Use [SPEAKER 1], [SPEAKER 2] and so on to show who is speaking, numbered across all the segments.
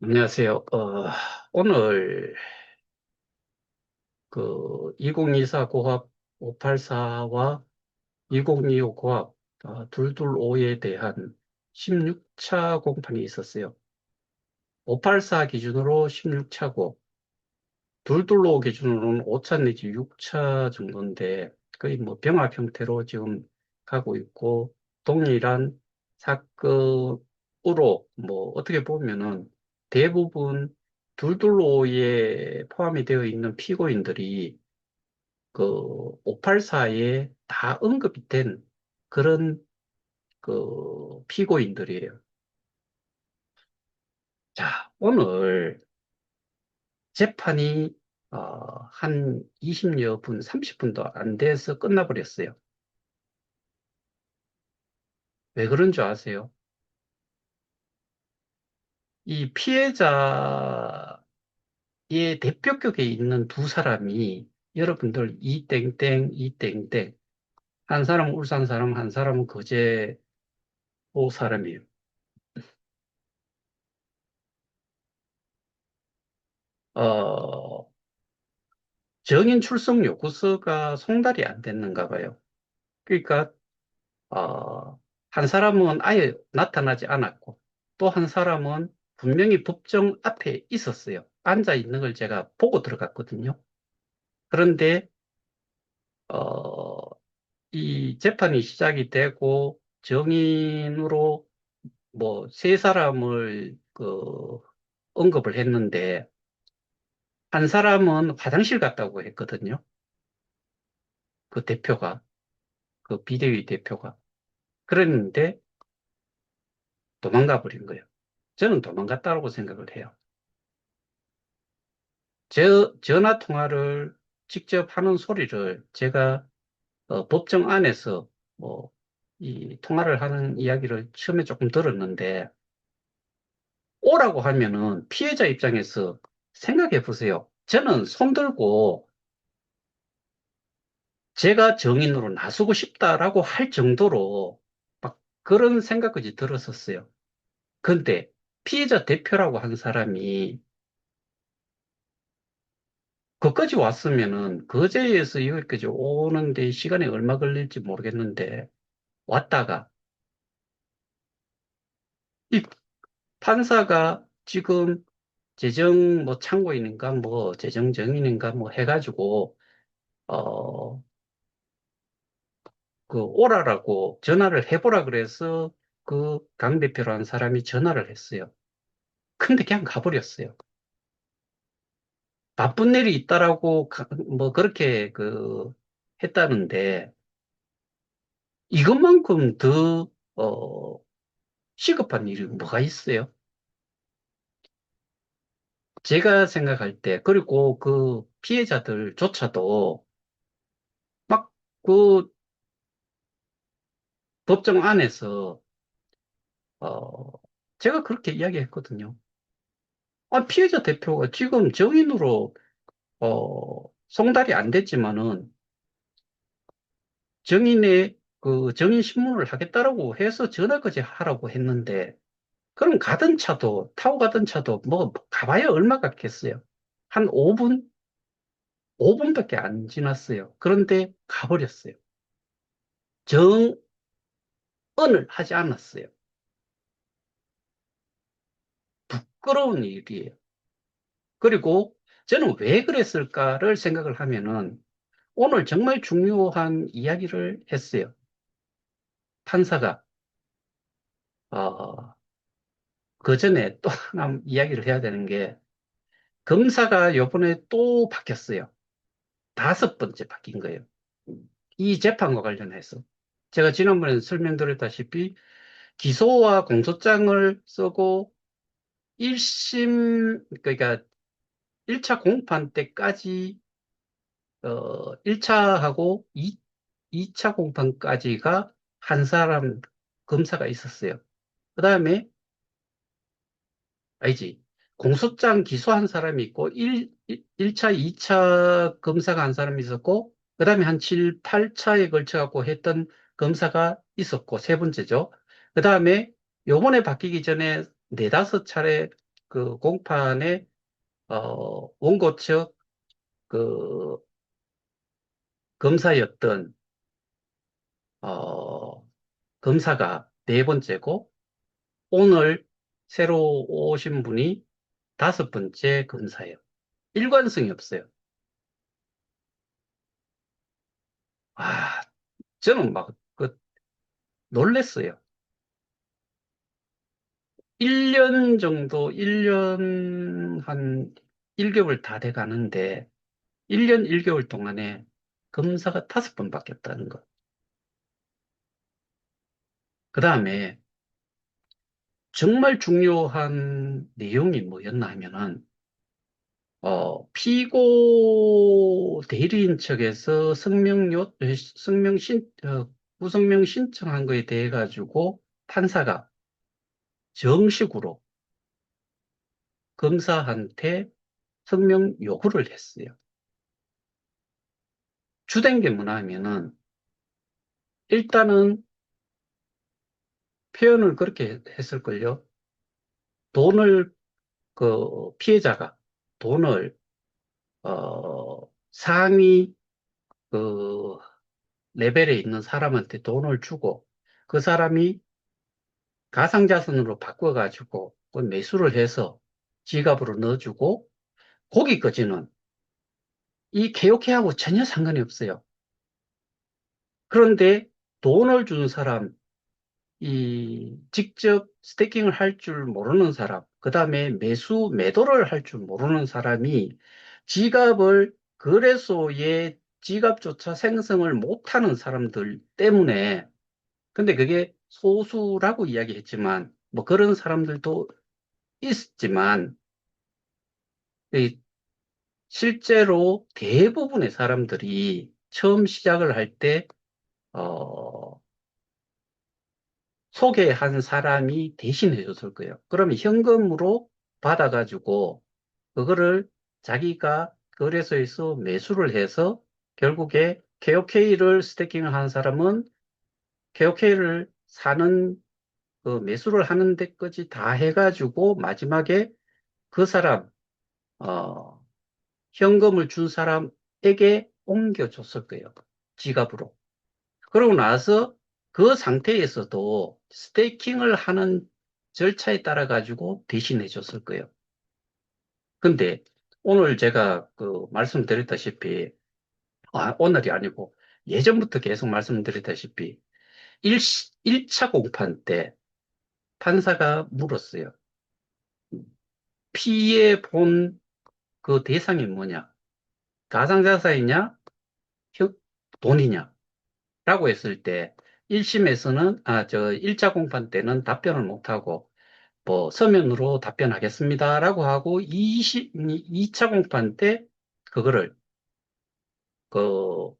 [SPEAKER 1] 안녕하세요. 오늘 그 2024 고합 584와 2025 고합 225에 대한 16차 공판이 있었어요. 584 기준으로 16차고 225 기준으로는 5차 내지 6차 정도인데 거의 뭐 병합 형태로 지금 가고 있고 동일한 사건으로 뭐 어떻게 보면은 대부분 둘둘로에 포함이 되어 있는 피고인들이 그 584에 다 언급이 된 그런 그 피고인들이에요. 자, 오늘 재판이 한 20여 분, 30분도 안 돼서 끝나버렸어요. 왜 그런 줄 아세요? 이 피해자의 대표격에 있는 두 사람이 여러분들 이땡땡, 이땡땡 한 사람은 울산 사람, 한 사람은 거제도 사람이에요. 어, 정인 출석 요구서가 송달이 안 됐는가 봐요. 그러니까 한 사람은 아예 나타나지 않았고 또 한 사람은 분명히 법정 앞에 있었어요. 앉아 있는 걸 제가 보고 들어갔거든요. 그런데 어, 이 재판이 시작이 되고 정인으로 뭐 세 사람을 언급을 했는데 한 사람은 화장실 갔다고 했거든요. 그 대표가 그 비대위 대표가 그랬는데 도망가 버린 거예요. 저는 도망갔다고 생각을 해요. 전화 통화를 직접 하는 소리를 제가 법정 안에서 뭐 이 통화를 하는 이야기를 처음에 조금 들었는데 오라고 하면은 피해자 입장에서 생각해 보세요. 저는 손 들고 제가 정인으로 나서고 싶다라고 할 정도로 막 그런 생각까지 들었었어요. 근데 피해자 대표라고 한 사람이 거기까지 왔으면은 거제에서 여기까지 오는데 시간이 얼마 걸릴지 모르겠는데 왔다가 이 판사가 지금 재정 뭐 참고인인가 뭐 재정 정인인가 뭐 해가지고 어 그 오라라고 전화를 해보라 그래서 그 강 대표라는 사람이 전화를 했어요. 근데 그냥 가버렸어요. 바쁜 일이 있다라고 뭐 그렇게 했다는데 이것만큼 더 시급한 일이 뭐가 있어요? 제가 생각할 때 그리고 그 피해자들조차도 막 그 법정 안에서 어 제가 그렇게 이야기했거든요. 피해자 대표가 지금 정인으로 송달이 안 됐지만은 정인의 그 정인 신문을 하겠다라고 해서 전화까지 하라고 했는데 그럼 가던 차도 타고 가던 차도 뭐 가봐야 얼마 갔겠어요? 한 5분? 5분밖에 안 지났어요. 그런데 가버렸어요. 정언을 하지 않았어요. 부끄러운 일이에요. 그리고 저는 왜 그랬을까를 생각을 하면은 오늘 정말 중요한 이야기를 했어요. 판사가 어, 그 전에 또 하나 이야기를 해야 되는 게 검사가 요번에 또 바뀌었어요. 5번째 바뀐 거예요. 이 재판과 관련해서. 제가 지난번에 설명드렸다시피 기소와 공소장을 쓰고 1심, 그러니까 1차 공판 때까지, 1차하고 2차 공판까지가 한 사람 검사가 있었어요. 그 다음에, 아니지, 공소장 기소한 사람이 있고, 1차, 2차 검사가 한 사람이 있었고, 그 다음에 한 7, 8차에 걸쳐갖고 했던 검사가 있었고, 세 번째죠. 그 다음에 요번에 바뀌기 전에 네다섯 차례 그 공판의 원고 측 그 검사였던 어, 검사가 네 번째고 오늘 새로 오신 분이 다섯 번째 검사예요. 일관성이 없어요. 아, 저는 막 놀랬어요. 1년 정도, 1년 한 1개월 다 돼 가는데 1년 1개월 동안에 검사가 다섯 번 바뀌었다는 거. 그 다음에 정말 중요한 내용이 뭐였나 하면은 피고 대리인 측에서 구성명 신청한 거에 대해 가지고 판사가 정식으로 검사한테 성명 요구를 했어요. 주된 게 뭐냐 하면은 일단은 표현을 그렇게 했을걸요. 돈을 피해자가 돈을 상위 그 레벨에 있는 사람한테 돈을 주고 그 사람이 가상자산으로 바꿔가지고 그 매수를 해서 지갑으로 넣어주고 거기까지는 이 개요케하고 전혀 상관이 없어요. 그런데 돈을 준 사람, 이 직접 스태킹을 할 줄 모르는 사람, 그 다음에 매도를 할 줄 모르는 사람이 지갑을 거래소에 지갑조차 생성을 못하는 사람들 때문에 근데 그게 소수라고 이야기했지만 뭐 그런 사람들도 있지만 이 실제로 대부분의 사람들이 처음 시작을 할 때, 소개한 사람이 대신해 줬을 거예요. 그러면 현금으로 받아가지고, 그거를 자기가 거래소에서 매수를 해서 결국에 KOK를 스태킹을 하는 사람은 KOK를 사는 그 매수를 하는 데까지 다 해가지고 마지막에 그 사람, 어, 현금을 준 사람에게 옮겨줬을 거예요. 지갑으로. 그러고 나서 그 상태에서도 스테이킹을 하는 절차에 따라 가지고 대신해 줬을 거예요. 근데 오늘 제가 말씀드렸다시피, 오늘이 아니고 예전부터 계속 말씀드렸다시피 1차 공판 때 판사가 물었어요. 피해 본 그 대상이 뭐냐? 가상자산이냐? 혀- 돈이냐? 라고 했을 때 1심에서는 1차 공판 때는 답변을 못하고 뭐 서면으로 답변하겠습니다라고 하고 2차 공판 때 그거를 그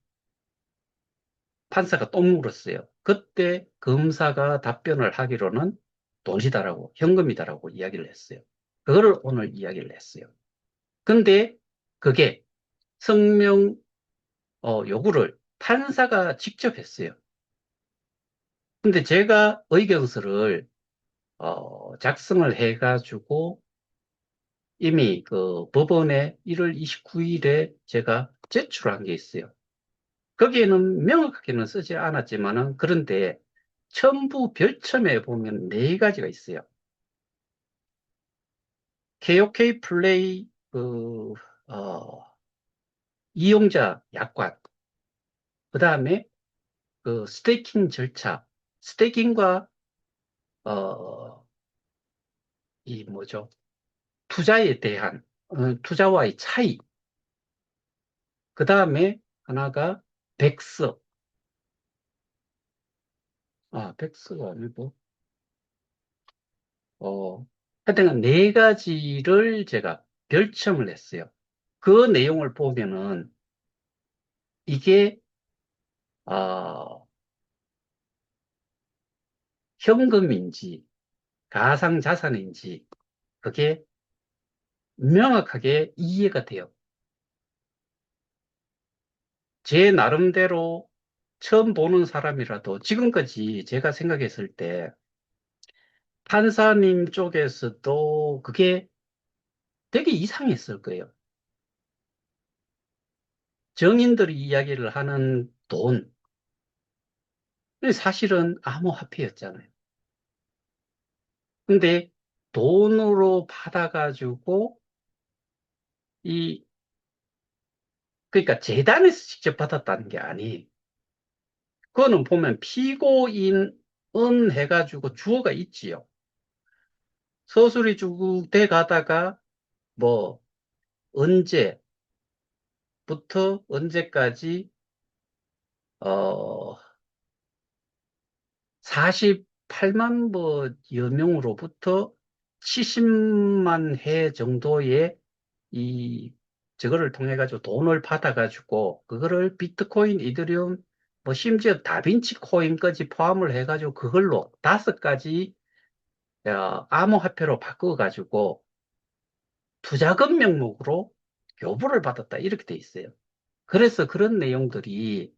[SPEAKER 1] 판사가 또 물었어요. 그때 검사가 답변을 하기로는 돈이다라고 현금이다라고 이야기를 했어요. 그거를 오늘 이야기를 했어요. 근데 그게 성명 요구를 판사가 직접 했어요. 근데 제가 의견서를 작성을 해가지고 이미 그 법원에 1월 29일에 제가 제출한 게 있어요. 거기에는 명확하게는 쓰지 않았지만은 그런데 첨부 별첨에 보면 네 가지가 있어요. KOK 플레이 어, 이용자 약관, 그 다음에 그 스테이킹 절차, 스테이킹과 어, 이 뭐죠? 투자에 대한 투자와의 차이, 그 다음에 하나가 백서, 백서가 아니고 하여튼 네 가지를 제가 별첨을 했어요. 그 내용을 보면은 이게 어, 현금인지 가상자산인지 그게 명확하게 이해가 돼요. 제 나름대로 처음 보는 사람이라도 지금까지 제가 생각했을 때 판사님 쪽에서도 그게 되게 이상했을 거예요. 정인들이 이야기를 하는 돈, 사실은 암호화폐였잖아요. 근데 돈으로 받아가지고, 이, 그러니까 재단에서 직접 받았다는 게 아니, 그거는 보면 피고인은 해가지고 주어가 있지요. 서술이 쭉 돼 가다가, 뭐, 언제부터 언제까지, 어, 48만 여 명으로부터 70만 회 정도의 이 저거를 통해 가지고 돈을 받아 가지고 그거를 비트코인, 이더리움, 뭐 심지어 다빈치 코인까지 포함을 해 가지고 그걸로 5가지 암호화폐로 바꿔 가지고 투자금 명목으로 교부를 받았다 이렇게 돼 있어요. 그래서 그런 내용들이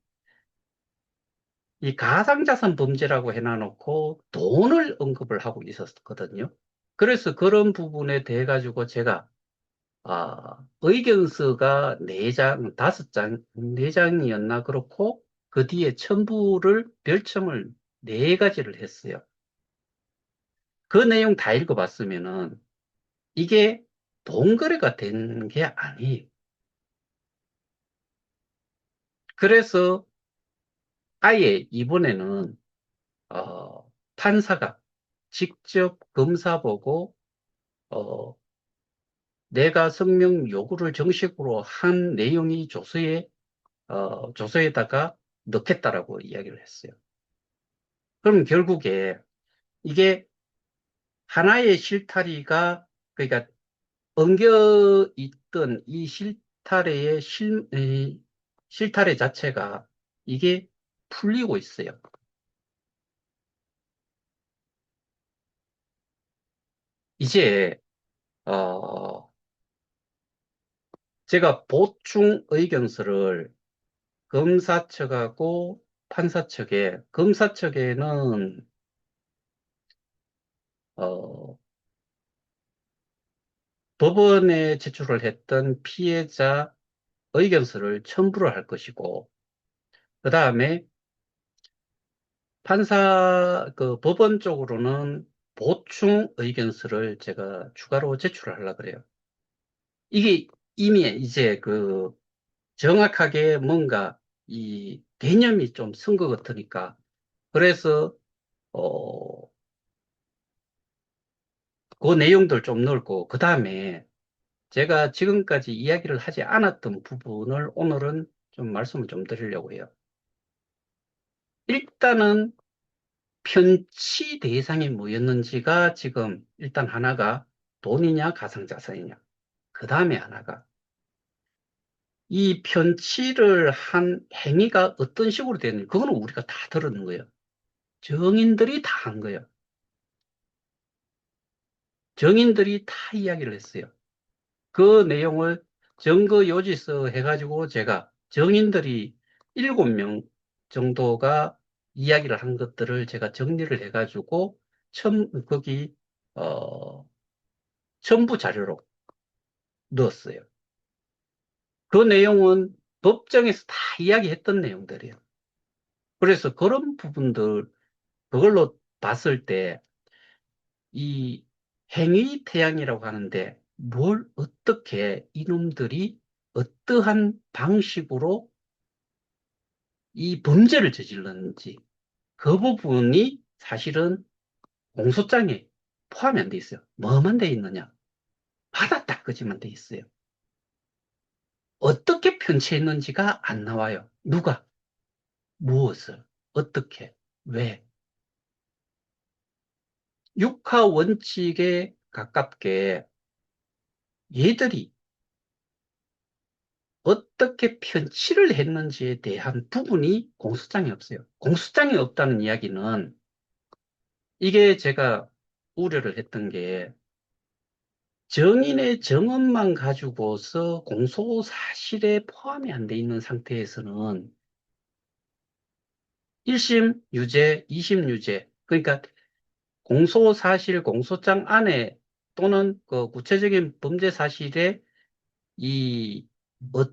[SPEAKER 1] 이 가상자산 범죄라고 해놔놓고 돈을 언급을 하고 있었거든요. 그래서 그런 부분에 대해 가지고 제가 의견서가 4장, 5장, 4장이었나 그렇고 그 뒤에 첨부를 별첨을 4가지를 했어요. 그 내용 다 읽어봤으면은 이게 돈 거래가 된 게 아니에요. 그래서 아예 이번에는 판사가 직접 검사 보고 어, 내가 성명 요구를 정식으로 한 내용이 조서에다가 넣겠다라고 이야기를 했어요. 그럼 결국에 이게 하나의 실타리가, 그러니까 엉겨 있던 이 실타래 자체가 이게 풀리고 있어요. 이제, 어, 제가 보충 의견서를 검사 측하고 판사 측에, 검사 측에는 어, 법원에 제출을 했던 피해자 의견서를 첨부를 할 것이고, 그 다음에 그 법원 쪽으로는 보충 의견서를 제가 추가로 제출을 하려고 그래요. 이게 이미 이제 정확하게 뭔가 이 개념이 좀 쓴 것 같으니까, 그래서, 어, 그 내용들 좀 넣고, 그 다음에 제가 지금까지 이야기를 하지 않았던 부분을 오늘은 좀 말씀을 좀 드리려고 해요. 일단은 편취 대상이 뭐였는지가 지금 일단 하나가 돈이냐 가상자산이냐. 그 다음에 하나가 이 편취를 한 행위가 어떤 식으로 되는지 그거는 우리가 다 들었는 거예요. 정인들이 다 한 거예요. 정인들이 다 이야기를 했어요. 그 내용을 증거 요지서 해가지고 제가 정인들이 7명 정도가 이야기를 한 것들을 제가 정리를 해가지고 거기 어, 첨부 자료로 넣었어요. 그 내용은 법정에서 다 이야기했던 내용들이에요. 그래서 그런 부분들, 그걸로 봤을 때, 이 행위 태양이라고 하는데, 뭘 어떻게 이놈들이 어떠한 방식으로 이 범죄를 저질렀는지, 그 부분이 사실은 공소장에 포함이 안 돼 있어요. 뭐만 돼 있느냐? 받았다, 그지만 돼 있어요. 어떻게 편취했는지가 안 나와요. 누가? 무엇을, 어떻게, 왜. 육하 원칙에 가깝게 얘들이 어떻게 편취를 했는지에 대한 부분이 공소장에 없어요. 공소장에 없다는 이야기는 이게 제가 우려를 했던 게 정인의 정언만 가지고서 공소사실에 포함이 안 돼 있는 상태에서는 1심 유죄, 2심 유죄, 그러니까 공소사실, 공소장 안에 또는 그 구체적인 범죄 사실에 이 어,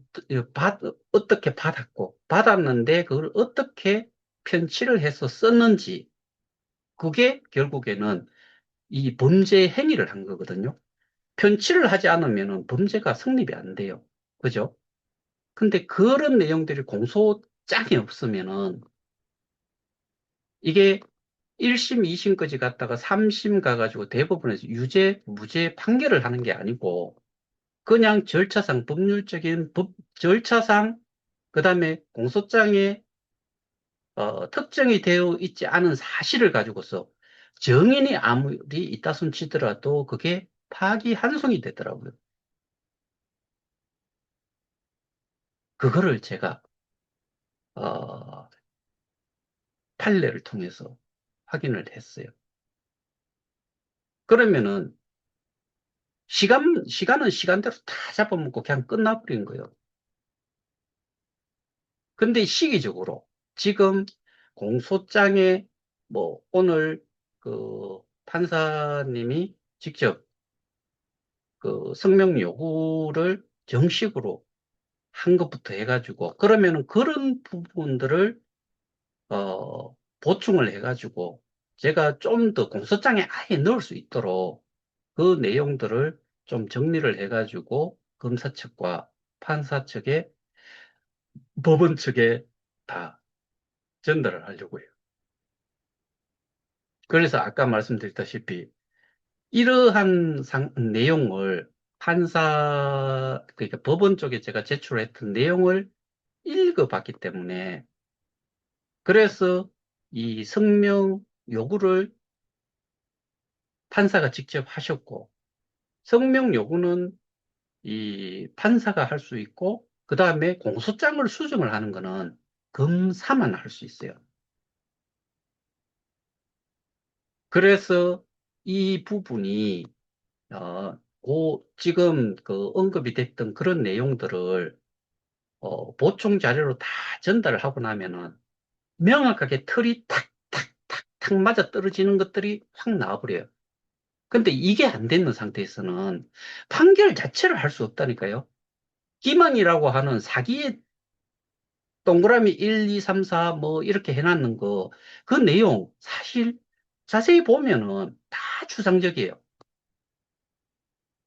[SPEAKER 1] 어떻게 받았고 받았는데 그걸 어떻게 편취를 해서 썼는지 그게 결국에는 이 범죄 행위를 한 거거든요. 편취를 하지 않으면 범죄가 성립이 안 돼요. 그죠? 근데 그런 내용들이 공소장에 없으면은 이게 1심, 2심까지 갔다가 3심 가가지고 대법원에서 유죄, 무죄 판결을 하는 게 아니고 그냥 절차상, 법률적인 절차상, 그 다음에 공소장에 특정이 되어 있지 않은 사실을 가지고서 정인이 아무리 있다 손 치더라도 그게 파기환송이 되더라고요. 그거를 제가 어, 판례를 통해서 확인을 했어요. 그러면은 시간은 시간대로 다 잡아먹고 그냥 끝나버린 거예요. 근데 시기적으로 지금 공소장에 뭐 오늘 그 판사님이 직접 그 성명 요구를 정식으로 한 것부터 해가지고 그러면은 그런 부분들을 보충을 해가지고 제가 좀 더 공소장에 아예 넣을 수 있도록 그 내용들을 좀 정리를 해가지고 검사 측과 판사 측에 법원 측에 다 전달을 하려고 해요. 그래서 아까 말씀드렸다시피 이러한 내용을 그러니까 법원 쪽에 제가 제출했던 내용을 읽어봤기 때문에 그래서 이 성명 요구를 판사가 직접 하셨고 성명 요구는 이 판사가 할 수 있고 그 다음에 공소장을 수정을 하는 거는 검사만 할 수 있어요. 그래서 이 부분이 지금 그 언급이 됐던 그런 내용들을 보충 자료로 다 전달을 하고 나면은 명확하게 틀이 탁 맞아 떨어지는 것들이 확 나와버려요. 근데 이게 안 되는 상태에서는 판결 자체를 할 수 없다니까요. 기망이라고 하는 사기의 동그라미 1, 2, 3, 4 뭐 이렇게 해놨는 거, 그 내용 사실 자세히 보면은 다 추상적이에요.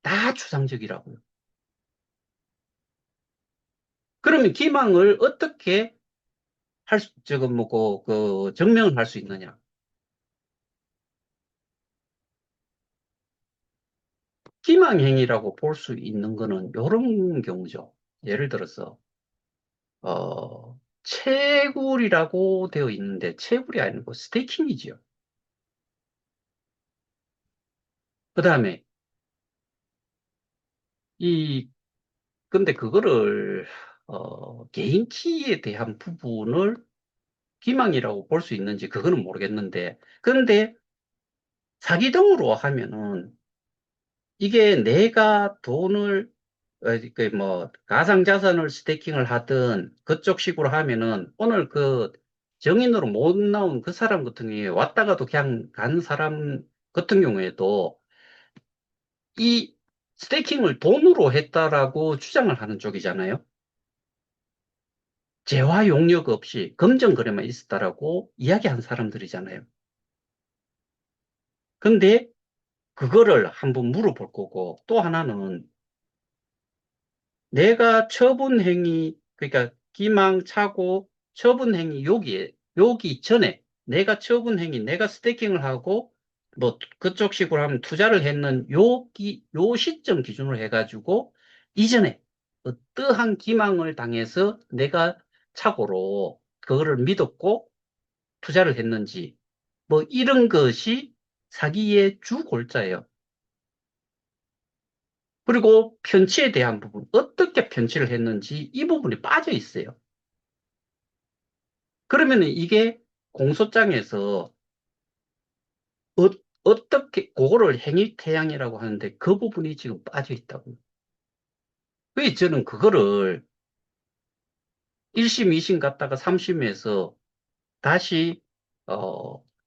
[SPEAKER 1] 다 추상적이라고요. 그러면 기망을 어떻게 지금 증명을 할 수 있느냐? 기망행위라고 볼 수 있는 거는 이런 경우죠. 예를 들어서, 채굴이라고 되어 있는데, 채굴이 아니고 스테이킹이지요. 그 다음에, 이, 근데 그거를, 개인 키에 대한 부분을 기망이라고 볼 수 있는지 그거는 모르겠는데, 그런데 사기등으로 하면은 이게 내가 돈을 가상자산을 스테이킹을 하든 그쪽 식으로 하면은 오늘 그 정인으로 못 나온 그 사람 같은 경우에 왔다가도 그냥 간 사람 같은 경우에도 이 스테이킹을 돈으로 했다라고 주장을 하는 쪽이잖아요. 재화 용역 없이 검정 거래만 있었다라고 이야기한 사람들이잖아요. 근데 그거를 한번 물어볼 거고 또 하나는 내가 처분 행위, 그러니까 기망, 차고, 처분 행위 여기 전에 내가 처분 행위, 내가 스태킹을 하고 뭐 그쪽 식으로 하면 투자를 했는 요 시점 기준으로 해가지고 이전에 어떠한 기망을 당해서 내가 착오로 그거를 믿었고 투자를 했는지 뭐 이런 것이 사기의 주 골자예요. 그리고 편취에 대한 부분, 어떻게 편취를 했는지 이 부분이 빠져 있어요. 그러면 이게 공소장에서 그거를 행위태양이라고 하는데 그 부분이 지금 빠져 있다고. 왜 저는 그거를 1심, 2심 갔다가 3심에서 다시,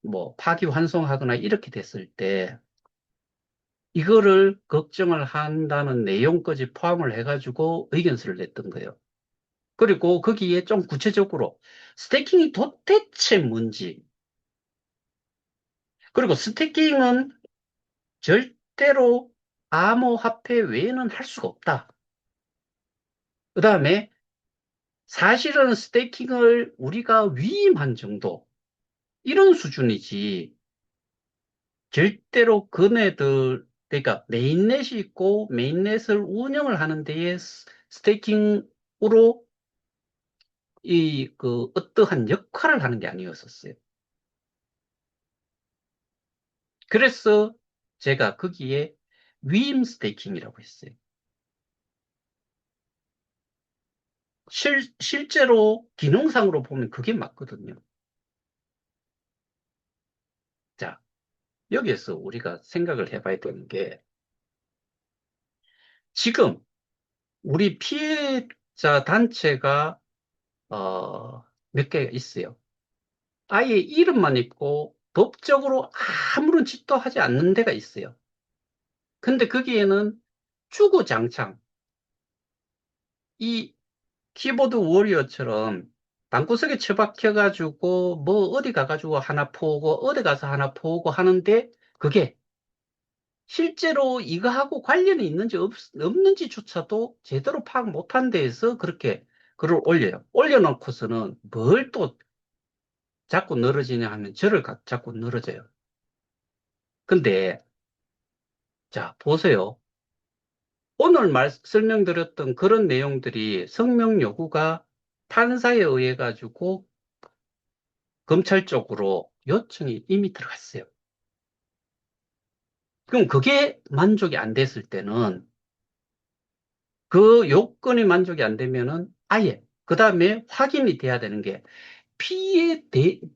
[SPEAKER 1] 뭐, 파기환송하거나 이렇게 됐을 때 이거를 걱정을 한다는 내용까지 포함을 해가지고 의견서를 냈던 거예요. 그리고 거기에 좀 구체적으로 스테이킹이 도대체 뭔지, 그리고 스테이킹은 절대로 암호화폐 외에는 할 수가 없다. 그 다음에 사실은 스테이킹을 우리가 위임한 정도, 이런 수준이지, 절대로 그네들, 그러니까 메인넷이 있고 메인넷을 운영을 하는 데에 스테이킹으로 어떠한 역할을 하는 게 아니었었어요. 그래서 제가 거기에 위임 스테이킹이라고 했어요. 실제로 기능상으로 보면 그게 맞거든요. 자, 여기에서 우리가 생각을 해봐야 되는 게 지금 우리 피해자 단체가 몇 개가 있어요. 아예 이름만 있고 법적으로 아무런 짓도 하지 않는 데가 있어요. 근데 거기에는 주구장창 이 키보드 워리어처럼 방구석에 처박혀가지고 뭐 어디 가가지고 하나 포고 어디 가서 하나 포고 하는데 그게 실제로 이거하고 관련이 있는지 없는지조차도 제대로 파악 못한 데에서 그렇게 글을 올려요. 올려놓고서는 뭘 또 자꾸 늘어지냐 하면 저를 자꾸 늘어져요. 근데 자 보세요. 오늘 설명드렸던 그런 내용들이 성명 요구가 판사에 의해 가지고 검찰 쪽으로 요청이 이미 들어갔어요. 그럼 그게 만족이 안 됐을 때는 그 요건이 만족이 안 되면은 아예 그 다음에 확인이 돼야 되는 게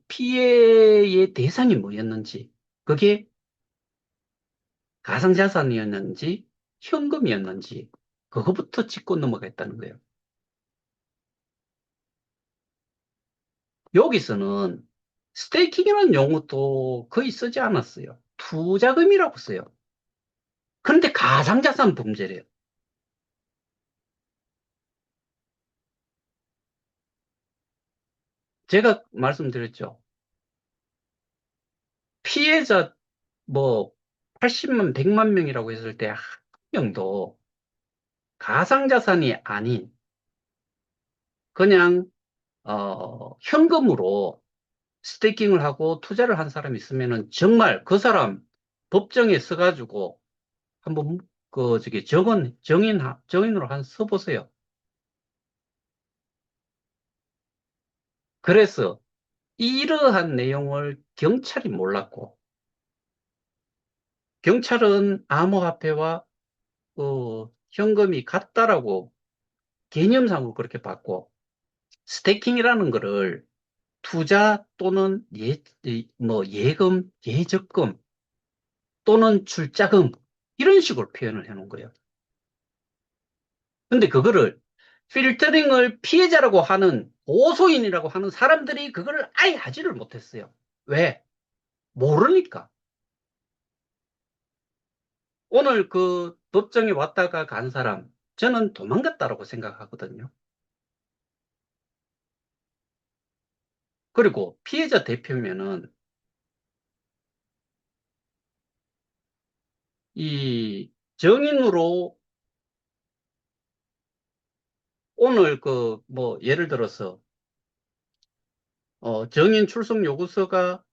[SPEAKER 1] 피해의 대상이 뭐였는지, 그게 가상자산이었는지 현금이었는지 그거부터 짚고 넘어갔다는 거예요. 여기서는 스테이킹이라는 용어도 거의 쓰지 않았어요. 투자금이라고 써요. 그런데 가상자산 범죄래요. 제가 말씀드렸죠. 피해자 뭐 80만, 100만 명이라고 했을 때 한 명도 가상자산이 아닌 그냥 현금으로 스테이킹을 하고 투자를 한 사람이 있으면은 정말 그 사람 법정에 서가지고 한번 저기 정인으로 한 서보세요. 그래서 이러한 내용을 경찰이 몰랐고 경찰은 암호화폐와 현금이 같다라고 개념상으로 그렇게 봤고 스테이킹이라는 거를 투자 또는 뭐 예금, 예적금 또는 출자금 이런 식으로 표현을 해놓은 거예요. 근데 그거를 필터링을 피해자라고 하는 고소인이라고 하는 사람들이 그거를 아예 하지를 못했어요. 왜? 모르니까. 오늘 그 법정에 왔다가 간 사람 저는 도망갔다라고 생각하거든요. 그리고 피해자 대표면은 이 정인으로 오늘 뭐 예를 들어서 정인 출석 요구서가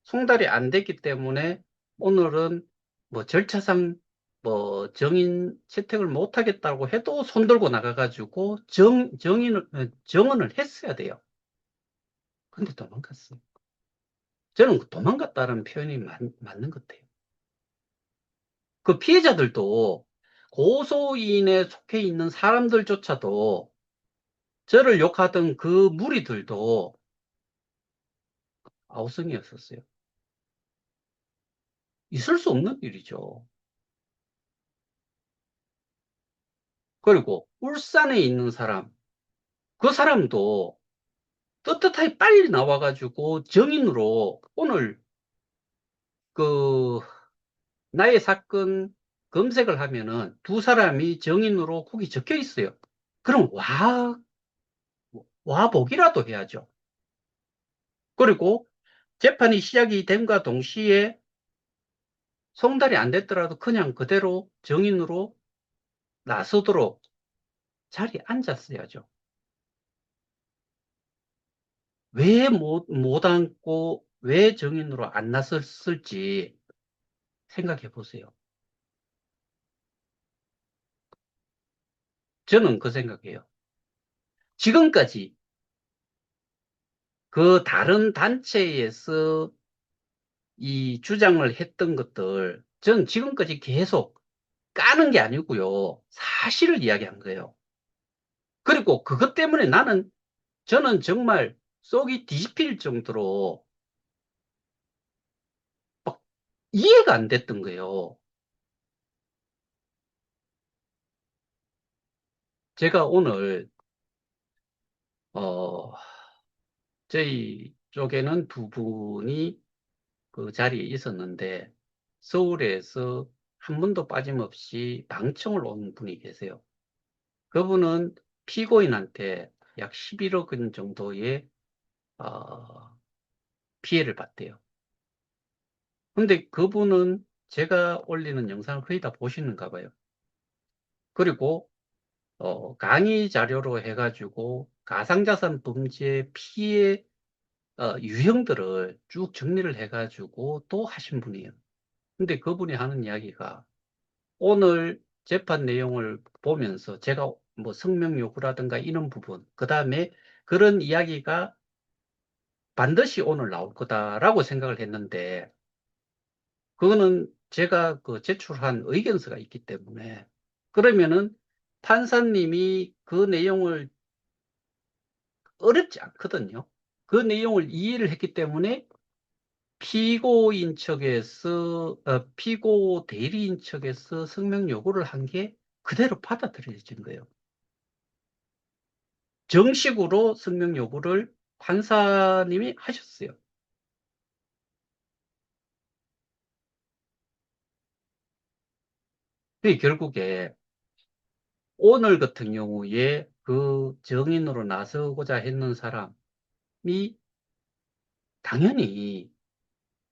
[SPEAKER 1] 송달이 안 됐기 때문에 오늘은 뭐 절차상 뭐 정인 채택을 못 하겠다고 해도 손 들고 나가가지고 정언을 했어야 돼요. 근데 도망갔어요. 저는 도망갔다는 표현이 맞는 것 같아요. 그 피해자들도 고소인에 속해 있는 사람들조차도 저를 욕하던 그 무리들도 아우성이었었어요. 있을 수 없는 일이죠. 그리고 울산에 있는 사람, 그 사람도 떳떳하게 빨리 나와가지고 정인으로 오늘 그 나의 사건 검색을 하면은 두 사람이 정인으로 거기 적혀 있어요. 그럼 와보기라도 해야죠. 그리고 재판이 시작이 됨과 동시에 송달이 안 됐더라도 그냥 그대로 정인으로 나서도록 자리에 앉았어야죠. 왜 못 앉고 왜 정인으로 안 나섰을지 생각해 보세요. 저는 그 생각해요. 지금까지 그 다른 단체에서 이 주장을 했던 것들, 전 지금까지 계속 까는 게 아니고요. 사실을 이야기한 거예요. 그리고 그것 때문에 저는 정말 속이 뒤집힐 정도로 막 이해가 안 됐던 거예요. 제가 오늘, 어, 저희 쪽에는 두 분이 그 자리에 있었는데, 서울에서 한 번도 빠짐없이 방청을 온 분이 계세요. 그분은 피고인한테 약 11억 원 정도의 어, 피해를 봤대요. 근데 그분은 제가 올리는 영상을 거의 다 보시는가 봐요. 그리고 강의 자료로 해가지고 가상자산 범죄 피해 유형들을 쭉 정리를 해가지고 또 하신 분이에요. 근데 그분이 하는 이야기가 오늘 재판 내용을 보면서 제가 뭐 성명 요구라든가 이런 부분, 그 다음에 그런 이야기가 반드시 오늘 나올 거다라고 생각을 했는데, 그거는 제가 그 제출한 의견서가 있기 때문에, 그러면은 판사님이 그 내용을 어렵지 않거든요. 그 내용을 이해를 했기 때문에 피고인 측에서, 피고 대리인 측에서 성명 요구를 한 게 그대로 받아들여진 거예요. 정식으로 성명 요구를 판사님이 하셨어요. 그게 결국에 오늘 같은 경우에 그 정인으로 나서고자 했는 사람이 당연히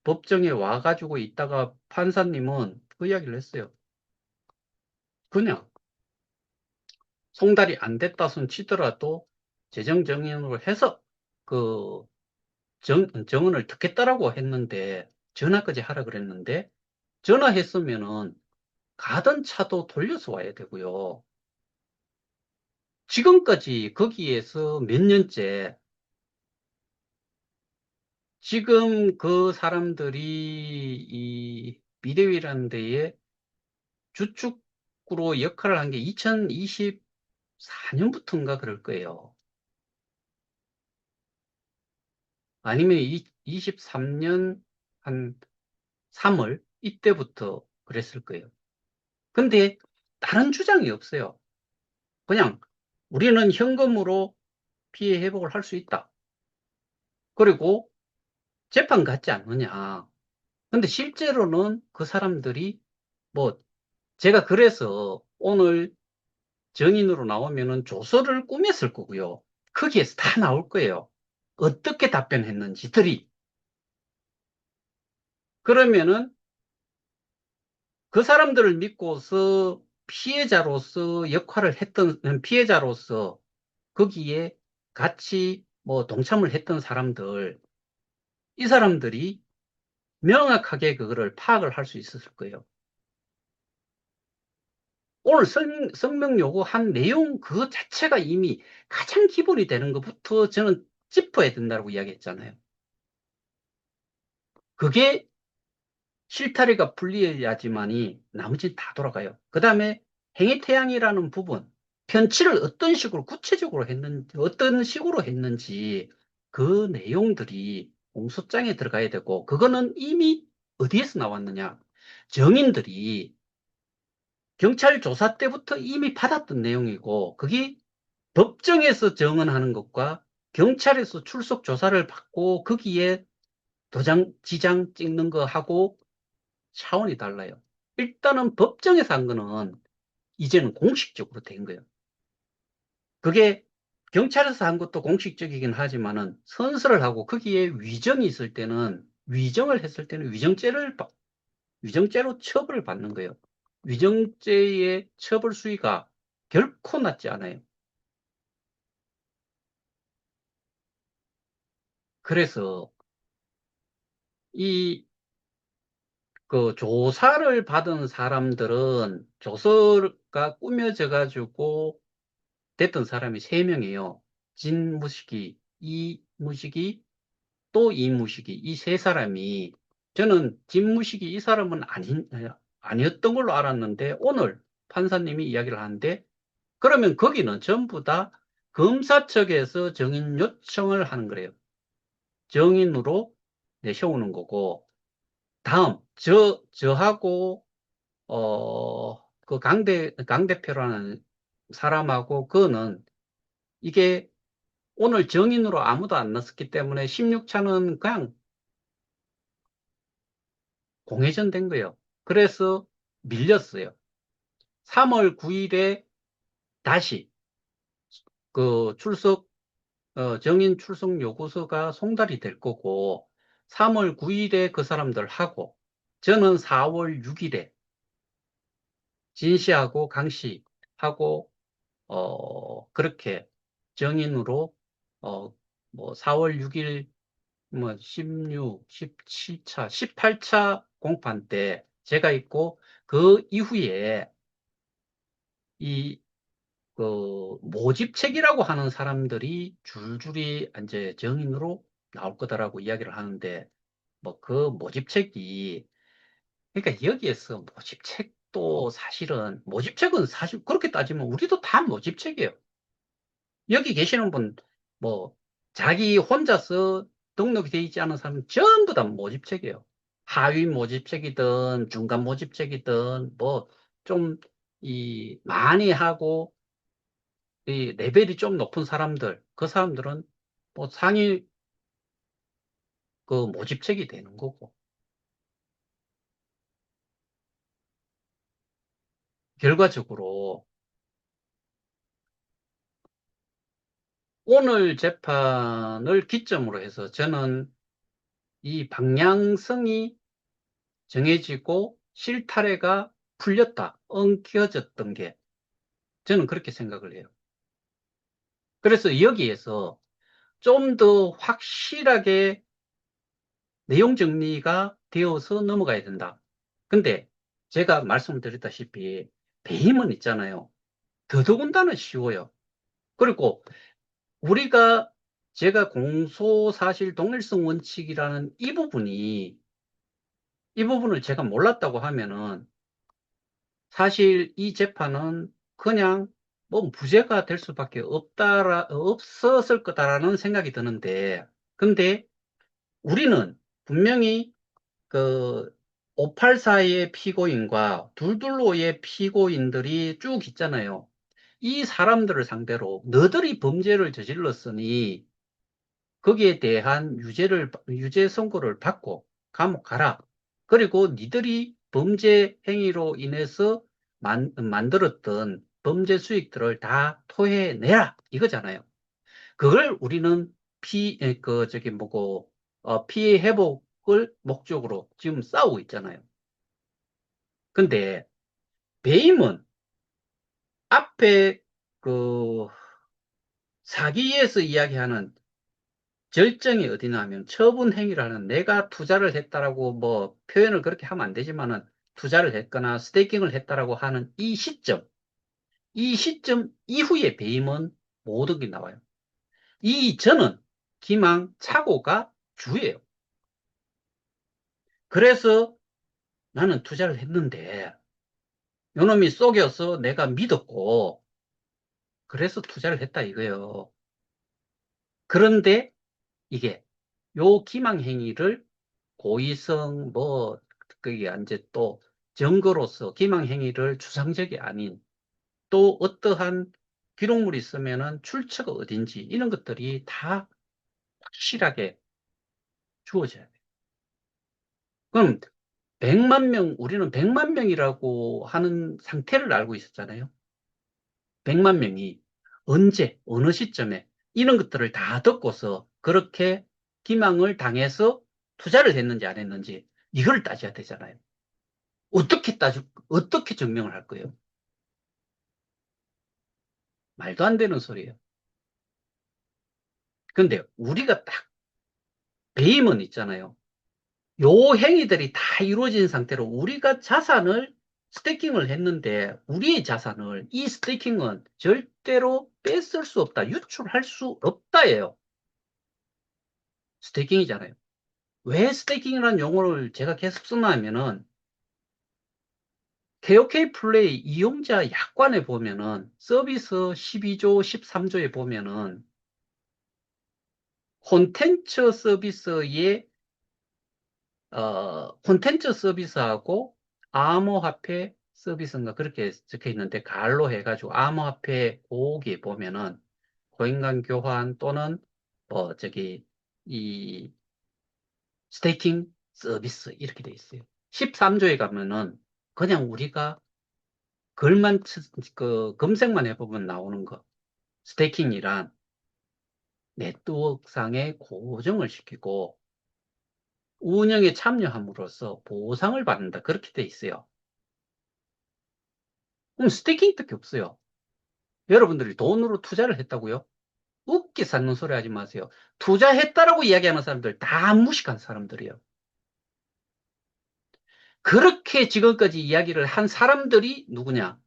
[SPEAKER 1] 법정에 와가지고 있다가 판사님은 그 이야기를 했어요. 그냥 송달이 안 됐다 손 치더라도 재정정인으로 해서 그 정언을 듣겠다라고 했는데 전화까지 하라 그랬는데 전화했으면은 가던 차도 돌려서 와야 되고요. 지금까지 거기에서 몇 년째 지금 그 사람들이 이 미래위라는 데에 주축으로 역할을 한 게 2024년부터인가 그럴 거예요. 아니면 23년 한 3월 이때부터 그랬을 거예요. 근데 다른 주장이 없어요. 그냥 우리는 현금으로 피해 회복을 할 수 있다. 그리고 재판 같지 않느냐. 근데 실제로는 그 사람들이 뭐 제가 그래서 오늘 정인으로 나오면은 조서를 꾸몄을 거고요. 거기에서 다 나올 거예요. 어떻게 답변했는지들이. 그러면은 그 사람들을 믿고서 피해자로서 역할을 했던, 피해자로서 거기에 같이 뭐 동참을 했던 사람들, 이 사람들이 명확하게 그거를 파악을 할 수 있었을 거예요. 오늘 성명 요구한 내용 그 자체가 이미 가장 기본이 되는 것부터 저는 짚어야 된다고 이야기했잖아요. 그게 실타래가 풀려야지만이 나머지는 다 돌아가요. 그 다음에 행위태양이라는 부분, 편취를 어떤 식으로 구체적으로 했는지, 어떤 식으로 했는지 그 내용들이 공소장에 들어가야 되고, 그거는 이미 어디에서 나왔느냐? 정인들이 경찰 조사 때부터 이미 받았던 내용이고, 그게 법정에서 정언하는 것과 경찰에서 출석 조사를 받고 거기에 도장, 지장 찍는 거 하고 차원이 달라요. 일단은 법정에서 한 거는 이제는 공식적으로 된 거예요. 그게 경찰에서 한 것도 공식적이긴 하지만은 선서를 하고 거기에 위정이 있을 때는 위정을 했을 때는 위정죄로 처벌을 받는 거예요. 위정죄의 처벌 수위가 결코 낮지 않아요. 그래서 이 그 조사를 받은 사람들은 조서가 꾸며져 가지고 됐던 사람이 세명이에요. 진무식이, 이무식이, 또 이무식이, 이 세 사람이, 저는 진무식이 이 사람은 아니었던 걸로 알았는데, 오늘 판사님이 이야기를 하는데, 그러면 거기는 전부 다 검사 측에서 정인 요청을 하는 거래요. 정인으로 내세우는 거고, 다음, 저하고, 강 대표라는 사람하고, 그거는 이게 오늘 정인으로 아무도 안 넣었기 때문에 16차는 그냥 공회전 된 거예요. 그래서 밀렸어요. 3월 9일에 다시 그 정인 출석 요구서가 송달이 될 거고, 3월 9일에 그 사람들 하고, 저는 4월 6일에 진 씨하고 강 씨하고, 그렇게 정인으로, 어, 뭐 4월 6일 뭐 16, 17차, 18차 공판 때 제가 있고 그 이후에 이 그 모집책이라고 하는 사람들이 줄줄이 이제 정인으로 나올 거다라고 이야기를 하는데 뭐 그 모집책이 그러니까 여기에서 모집책도 사실은 모집책은 사실 그렇게 따지면 우리도 다 모집책이에요. 여기 계시는 분, 뭐, 자기 혼자서 등록이 돼 있지 않은 사람은 전부 다 모집책이에요. 하위 모집책이든, 중간 모집책이든, 뭐, 좀, 많이 하고, 이 레벨이 좀 높은 사람들, 그 사람들은 뭐 상위 그 모집책이 되는 거고. 결과적으로, 오늘 재판을 기점으로 해서 저는 이 방향성이 정해지고 실타래가 풀렸다, 엉켜졌던 게 저는 그렇게 생각을 해요. 그래서 여기에서 좀 더 확실하게 내용 정리가 되어서 넘어가야 된다. 근데 제가 말씀드렸다시피 배임은 있잖아요. 더더군다나 쉬워요. 그리고 우리가 제가 공소사실 동일성 원칙이라는 이 부분을 제가 몰랐다고 하면은 사실 이 재판은 그냥 뭐 무죄가 될 수밖에 없었을 거다라는 생각이 드는데, 근데 우리는 분명히 그 584의 피고인과 둘둘로의 피고인들이 쭉 있잖아요. 이 사람들을 상대로 너들이 범죄를 저질렀으니 거기에 대한 유죄 선고를 받고 감옥 가라. 그리고 니들이 범죄 행위로 인해서 만들었던 범죄 수익들을 다 토해내라. 이거잖아요. 그걸 우리는 피해 회복을 목적으로 지금 싸우고 있잖아요. 근데 배임은 앞에 그 사기에서 이야기하는 절정이 어디냐면 처분 행위라는 내가 투자를 했다라고 뭐 표현을 그렇게 하면 안 되지만은 투자를 했거나 스테이킹을 했다라고 하는 이 시점 이후에 배임은 모든 게 나와요. 이 저는 기망착오가 주예요. 그래서 나는 투자를 했는데 요놈이 속여서 내가 믿었고 그래서 투자를 했다 이거예요. 그런데 이게 요 기망행위를 고의성 그게 이제 또 증거로서 기망행위를 추상적이 아닌 또 어떠한 기록물이 있으면은 출처가 어딘지 이런 것들이 다 확실하게 주어져야 돼요. 그럼 우리는 100만 명이라고 하는 상태를 알고 있었잖아요. 100만 명이 언제, 어느 시점에 이런 것들을 다 듣고서 그렇게 기망을 당해서 투자를 했는지 안 했는지 이걸 따져야 되잖아요. 어떻게 증명을 할 거예요? 말도 안 되는 소리예요. 근데 우리가 딱 배임은 있잖아요. 요 행위들이 다 이루어진 상태로 우리가 자산을 스테이킹을 했는데 우리의 자산을 이 스테이킹은 절대로 뺏을 수 없다. 유출할 수 없다예요. 스테이킹이잖아요. 왜 스테이킹이라는 용어를 제가 계속 쓰나 하면은 KOK 플레이 이용자 약관에 보면은 서비스 12조, 13조에 보면은 콘텐츠 서비스의 콘텐츠 서비스하고 암호화폐 서비스인가 그렇게 적혀 있는데 갈로 해가지고 암호화폐 거기에 보면은 고인간 교환 또는 저기 이 스테이킹 서비스 이렇게 돼 있어요. 13조에 가면은 그냥 우리가 검색만 해보면 나오는 거. 스테이킹이란 네트워크상의 고정을 시키고 운영에 참여함으로써 보상을 받는다. 그렇게 돼 있어요. 그럼 스테이킹밖에 없어요. 여러분들이 돈으로 투자를 했다고요? 웃기 쌓는 소리 하지 마세요. 투자했다라고 이야기하는 사람들 다 무식한 사람들이에요. 그렇게 지금까지 이야기를 한 사람들이 누구냐?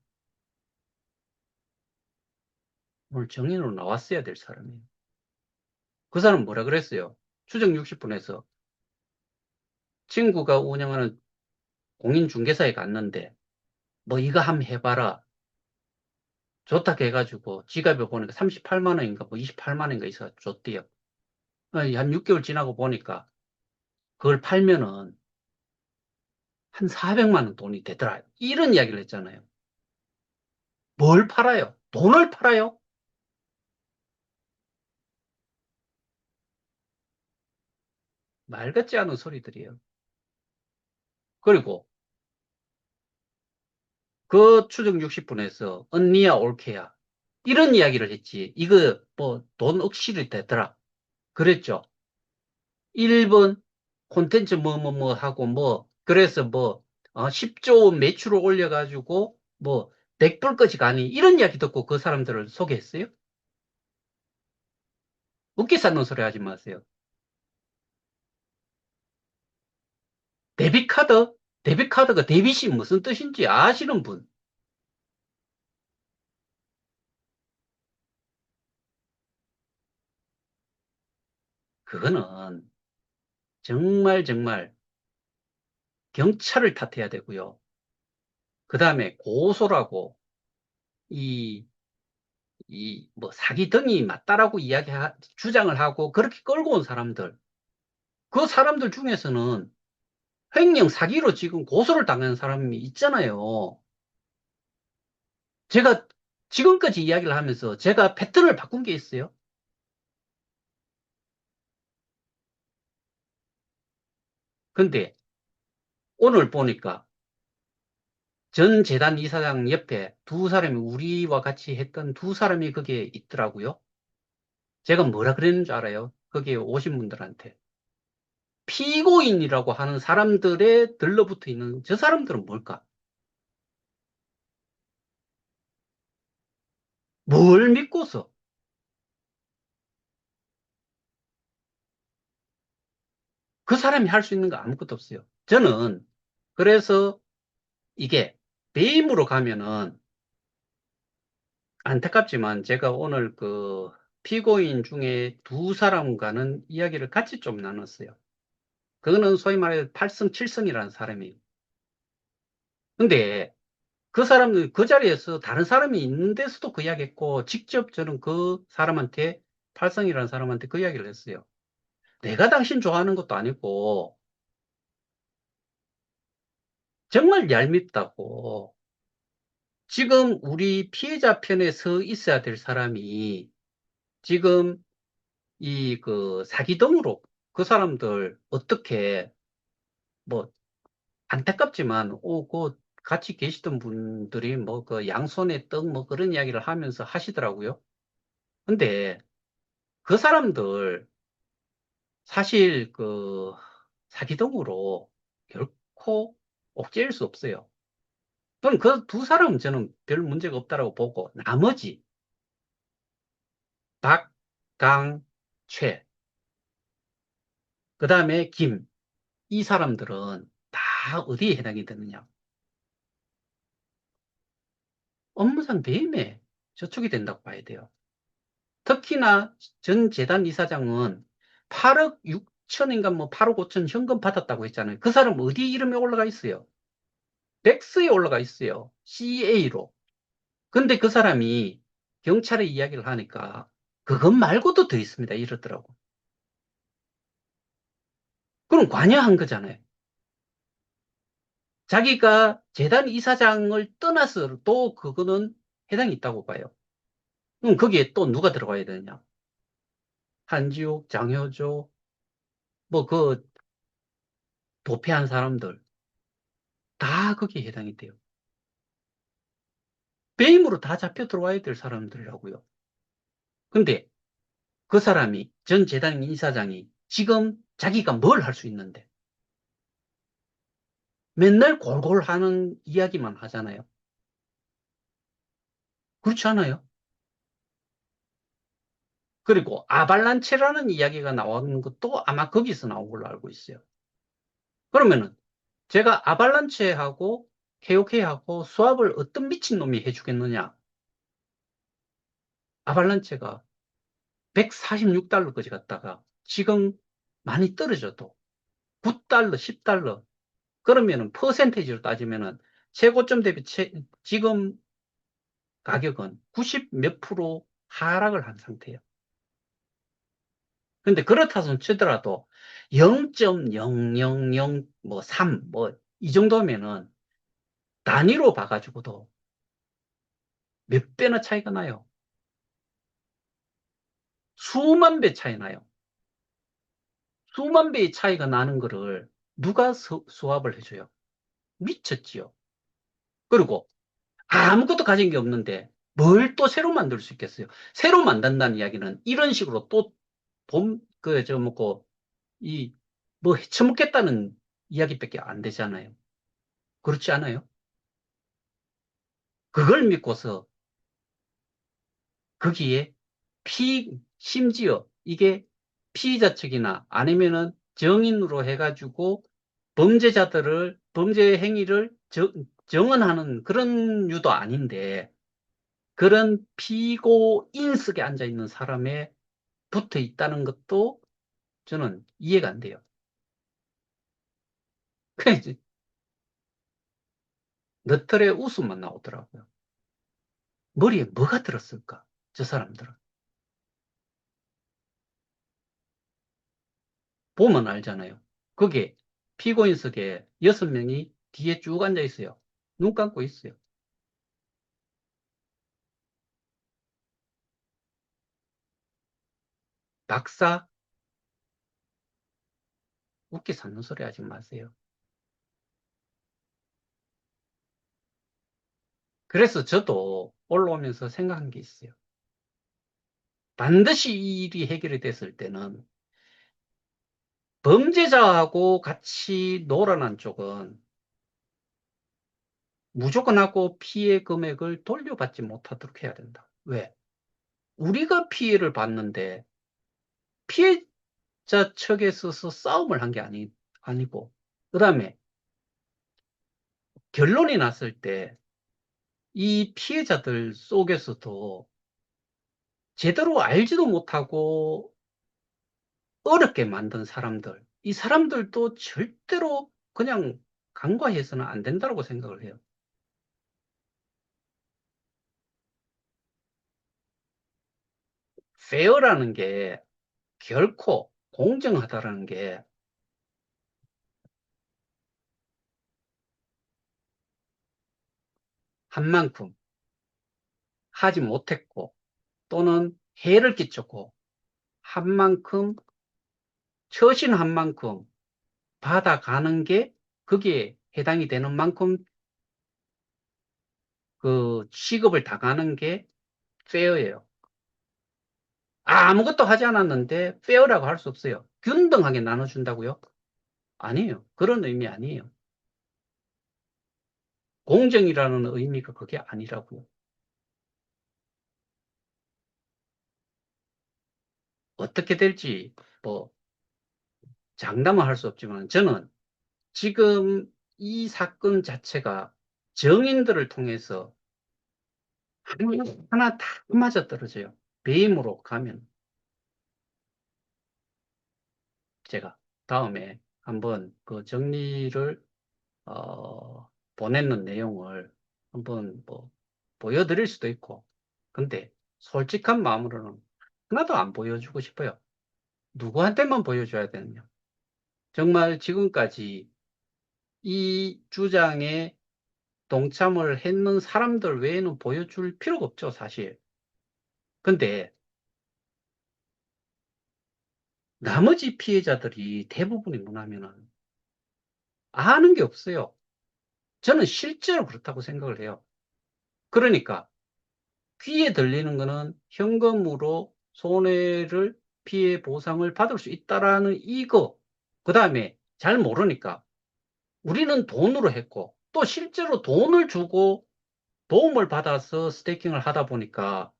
[SPEAKER 1] 오늘 정인으로 나왔어야 될 사람이에요. 그 사람은 뭐라 그랬어요? 추정 60분에서 친구가 운영하는 공인중개사에 갔는데 뭐 이거 한번 해봐라. 좋다 해가지고 지갑에 보니까 38만 원인가 뭐 28만 원인가 있어 줬대요. 한 6개월 지나고 보니까 그걸 팔면은 한 400만 원 돈이 되더라. 이런 이야기를 했잖아요. 뭘 팔아요? 돈을 팔아요? 말 같지 않은 소리들이에요. 그리고 그 추정 60분에서 언니야 올케야 이런 이야기를 했지. 이거 뭐 돈 억실이 되더라. 그랬죠. 1번 콘텐츠 뭐 하고 뭐 그래서 뭐 10조 매출을 올려가지고 뭐 100불까지 가니 이런 이야기 듣고 그 사람들을 소개했어요? 웃기 쌓는 소리 하지 마세요. 데비카드? 데비카드가 데빗이 무슨 뜻인지 아시는 분? 그거는 정말 정말 경찰을 탓해야 되고요. 그 다음에 고소라고 이, 뭐 사기 등이 맞다라고 주장을 하고 그렇게 끌고 온 사람들. 그 사람들 중에서는 횡령 사기로 지금 고소를 당한 사람이 있잖아요. 제가 지금까지 이야기를 하면서 제가 패턴을 바꾼 게 있어요. 근데 오늘 보니까 전 재단 이사장 옆에 두 사람이 우리와 같이 했던 두 사람이 거기에 있더라고요. 제가 뭐라 그랬는 줄 알아요? 거기에 오신 분들한테. 피고인이라고 하는 사람들에 들러붙어 있는 저 사람들은 뭘까? 뭘 믿고서 그 사람이 할 수 있는 거 아무것도 없어요. 저는 그래서 이게 배임으로 가면은 안타깝지만 제가 오늘 그 피고인 중에 두 사람과는 이야기를 같이 좀 나눴어요. 그거는 소위 말해 8성, 7성이라는 사람이에요. 근데 그 사람은 그 자리에서 다른 사람이 있는 데서도 그 이야기 했고, 직접 저는 그 사람한테, 팔성이라는 사람한테 그 이야기를 했어요. 내가 당신 좋아하는 것도 아니고, 정말 얄밉다고. 지금 우리 피해자 편에 서 있어야 될 사람이, 지금 이 그 사기등으로 그 사람들 어떻게, 뭐 안타깝지만, 같이 계시던 분들이 뭐, 그 양손에 떡 뭐 그런 이야기를 하면서 하시더라고요. 근데 그 사람들 사실 사기동으로 결코 옥죄일 수 없어요. 저는 그 두 사람은 저는 별 문제가 없다라고 보고, 나머지 박, 강, 최, 그 다음에 김, 이 사람들은 다 어디에 해당이 되느냐? 업무상 배임에 저촉이 된다고 봐야 돼요. 특히나 전 재단 이사장은 8억 6천인가 뭐 8억 5천 현금 받았다고 했잖아요. 그 사람 어디 이름에 올라가 있어요? 렉스에 올라가 있어요. CA로. 근데 그 사람이 경찰에 이야기를 하니까 그것 말고도 더 있습니다. 이러더라고. 그럼 관여한 거잖아요. 자기가 재단 이사장을 떠나서 또 그거는 해당이 있다고 봐요. 그럼 거기에 또 누가 들어가야 되느냐? 한지욱, 장효조, 뭐 도피한 사람들 다 거기에 해당이 돼요. 배임으로 다 잡혀 들어와야 될 사람들이라고요. 근데 그 사람이 전 재단 이사장이 지금 자기가 뭘 할 수 있는데 맨날 골골 하는 이야기만 하잖아요. 그렇지 않아요? 그리고 아발란체라는 이야기가 나오는 것도 아마 거기서 나온 걸로 알고 있어요. 그러면은 제가 아발란체하고 KOK하고 수합을 어떤 미친놈이 해주겠느냐? 아발란체가 146달러까지 갔다가 지금 많이 떨어져도 9달러, 10달러. 그러면은 퍼센테이지로 따지면은 최고점 대비 지금 가격은 90 몇 프로 하락을 한 상태예요. 근데 그렇다 손 치더라도 0.000 뭐 3, 뭐 이 정도면은 단위로 봐가지고도 몇 배나 차이가 나요. 수만 배 차이 나요. 수만 배의 차이가 나는 거를 누가 수합을 해줘요? 미쳤지요. 그리고 아무것도 가진 게 없는데 뭘 또 새로 만들 수 있겠어요? 새로 만든다는 이야기는 이런 식으로 또 먹고, 해쳐먹겠다는 이야기밖에 안 되잖아요. 그렇지 않아요? 그걸 믿고서 거기에 심지어 이게 피의자 측이나 아니면은 정인으로 해가지고 범죄 행위를 정언하는 그런 유도 아닌데 그런 피고인석에 앉아 있는 사람에 붙어 있다는 것도 저는 이해가 안 돼요. 그냥 이제 너털의 웃음만 나오더라고요. 머리에 뭐가 들었을까? 저 사람들은. 보면 알잖아요. 그게 피고인석에 6명이 뒤에 쭉 앉아 있어요. 눈 감고 있어요. 박사, 웃기 삼는 소리 하지 마세요. 그래서 저도 올라오면서 생각한 게 있어요. 반드시 이 일이 해결이 됐을 때는 범죄자하고 같이 놀아난 쪽은 무조건 하고 피해 금액을 돌려받지 못하도록 해야 된다. 왜? 우리가 피해를 봤는데 피해자 측에 서서 싸움을 한 게 아니고, 그 다음에 결론이 났을 때 이 피해자들 속에서도 제대로 알지도 못하고 어렵게 만든 사람들, 이 사람들도 절대로 그냥 간과해서는 안 된다고 생각을 해요. 페어라는 게 결코 공정하다라는 게 한 만큼 하지 못했고 또는 해를 끼쳤고 한 만큼 처신한 만큼 받아가는 게 그게 해당이 되는 만큼 그 취급을 당하는 게 페어예요. 아무것도 하지 않았는데 페어라고 할 수 없어요. 균등하게 나눠준다고요? 아니에요. 그런 의미 아니에요. 공정이라는 의미가 그게 아니라고요. 어떻게 될지 뭐 장담은 할 수 없지만 저는 지금 이 사건 자체가 정인들을 통해서 하나 다 맞아떨어져요. 배임으로 가면 제가 다음에 한번 그 정리를 보내는 내용을 한번 뭐 보여드릴 수도 있고 근데 솔직한 마음으로는 하나도 안 보여주고 싶어요. 누구한테만 보여줘야 되느냐. 정말 지금까지 이 주장에 동참을 했는 사람들 외에는 보여줄 필요가 없죠, 사실. 근데 나머지 피해자들이 대부분이 뭐냐면은 아는 게 없어요. 저는 실제로 그렇다고 생각을 해요. 그러니까 귀에 들리는 거는 현금으로 손해를 피해 보상을 받을 수 있다라는 이거. 그 다음에 잘 모르니까 우리는 돈으로 했고 또 실제로 돈을 주고 도움을 받아서 스테이킹을 하다 보니까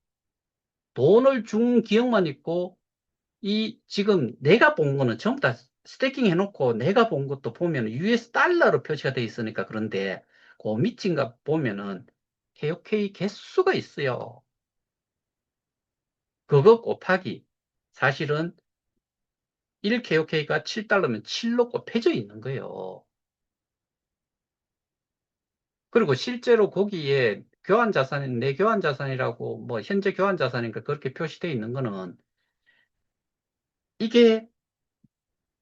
[SPEAKER 1] 돈을 준 기억만 있고 이 지금 내가 본 거는 전부 다 스태킹 해놓고 내가 본 것도 보면 US 달러로 표시가 돼 있으니까 그런데 그 밑인가 보면은 KOK 개수가 있어요. 그거 곱하기 사실은 1KOK가 7달러면 7로 곱해져 있는 거예요. 그리고 실제로 거기에 교환 자산이 내 교환 자산이라고 뭐 현재 교환 자산인가 그렇게 표시되어 있는 거는 이게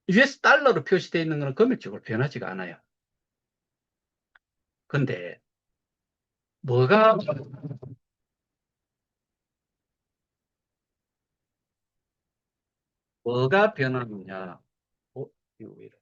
[SPEAKER 1] US 달러로 표시되어 있는 거는 금액적으로 변하지가 않아요. 근데 뭐가 뭐가 변하느냐? 이거 왜 이래?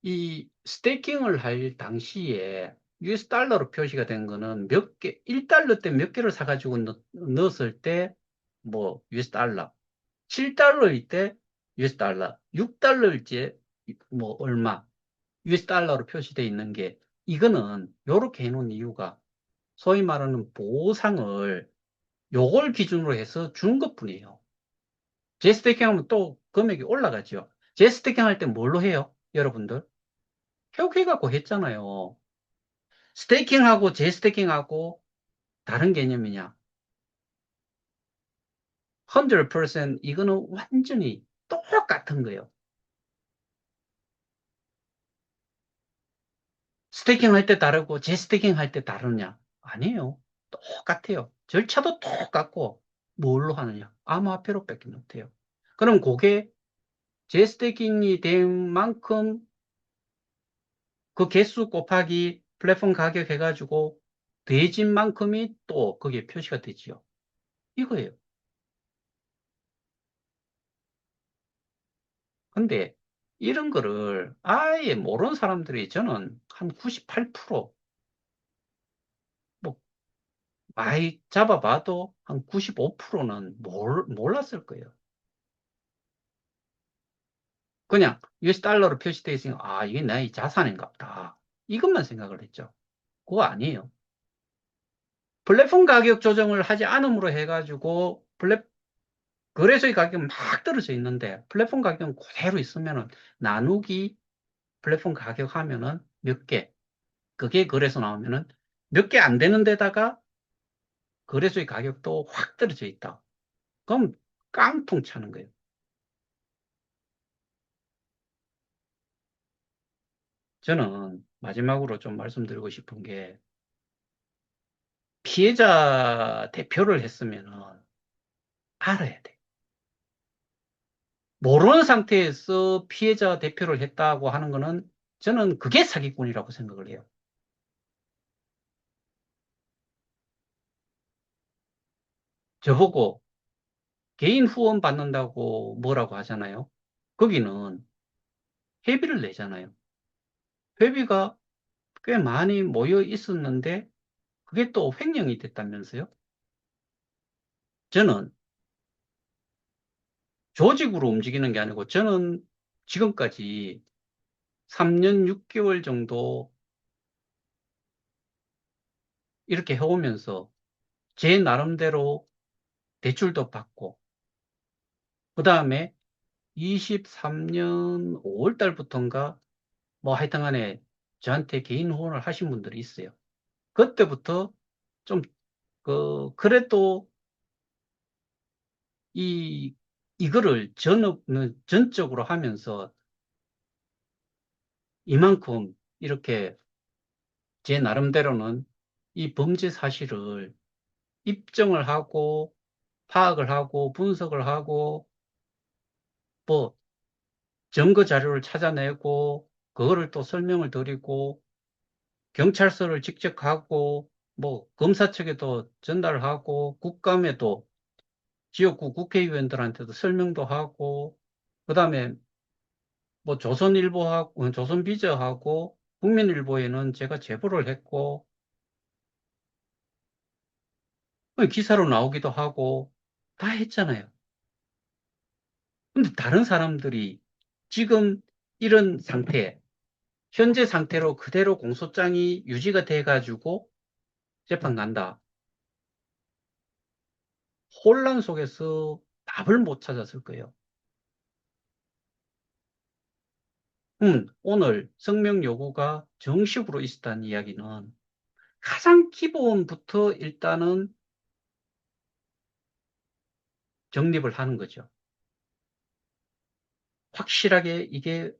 [SPEAKER 1] 이 스테이킹을 할 당시에 US 달러로 표시가 된 거는 몇 개, 1달러 때 몇 개를 사가지고 넣었을 때, 뭐, US 달러. 7달러일 때, US 달러. 6달러일 때, 뭐, 얼마. US 달러로 표시되어 있는 게, 이거는, 요렇게 해놓은 이유가, 소위 말하는 보상을 요걸 기준으로 해서 준 것뿐이에요. 제스테이킹 하면 또 금액이 올라가죠. 제스테이킹 할 때 뭘로 해요? 여러분들? 해갖고 했잖아요. 스테이킹하고 제스테이킹하고 다른 개념이냐? 100% 이거는 완전히 똑같은 거예요. 스테이킹 할 때 다르고 제스테이킹 할 때 다르냐? 아니에요. 똑같아요. 절차도 똑같고 뭘로 하느냐? 암호화폐로밖에 못해요. 그럼 그게 제스테이킹이 된 만큼 그 개수 곱하기 플랫폼 가격 해가지고 돼진 만큼이 또 거기에 표시가 되지요. 이거예요. 근데 이런 거를 아예 모르는 사람들이 저는 한 98%, 뭐 많이 잡아봐도 한 95%는 몰랐을 거예요. 그냥 US 달러로 표시되어 있으니까 아 이게 나의 자산인가 보다. 이것만 생각을 했죠. 그거 아니에요. 플랫폼 가격 조정을 하지 않음으로 해가지고 거래소의 가격은 막 떨어져 있는데 플랫폼 가격은 그대로 있으면은 나누기 플랫폼 가격 하면은 몇 개, 그게 거래소 나오면은 몇 개 안 되는 데다가 거래소의 가격도 확 떨어져 있다. 그럼 깡통 차는 거예요. 저는 마지막으로 좀 말씀드리고 싶은 게 피해자 대표를 했으면은 알아야 돼. 모르는 상태에서 피해자 대표를 했다고 하는 거는 저는 그게 사기꾼이라고 생각을 해요. 저보고 개인 후원 받는다고 뭐라고 하잖아요. 거기는 회비를 내잖아요. 회비가 꽤 많이 모여 있었는데 그게 또 횡령이 됐다면서요? 저는 조직으로 움직이는 게 아니고 저는 지금까지 3년 6개월 정도 이렇게 해오면서 제 나름대로 대출도 받고 그 다음에 23년 5월 달부터인가 뭐 하여튼 간에 저한테 개인 후원을 하신 분들이 있어요. 그때부터 좀 그래도 이 이거를 전적으로 하면서 이만큼 이렇게 제 나름대로는 이 범죄 사실을 입증을 하고 파악을 하고 분석을 하고 뭐 증거 자료를 찾아내고 그거를 또 설명을 드리고 경찰서를 직접 가고 뭐 검사 측에도 전달하고 국감에도 지역구 국회의원들한테도 설명도 하고 그다음에 뭐 조선일보하고 조선비저하고 국민일보에는 제가 제보를 했고 기사로 나오기도 하고 다 했잖아요. 근데 다른 사람들이 지금 이런 상태, 현재 상태로 그대로 공소장이 유지가 돼가지고 재판 난다. 혼란 속에서 답을 못 찾았을 거예요. 오늘 성명 요구가 정식으로 있었다는 이야기는 가장 기본부터 일단은 정립을 하는 거죠. 확실하게 이게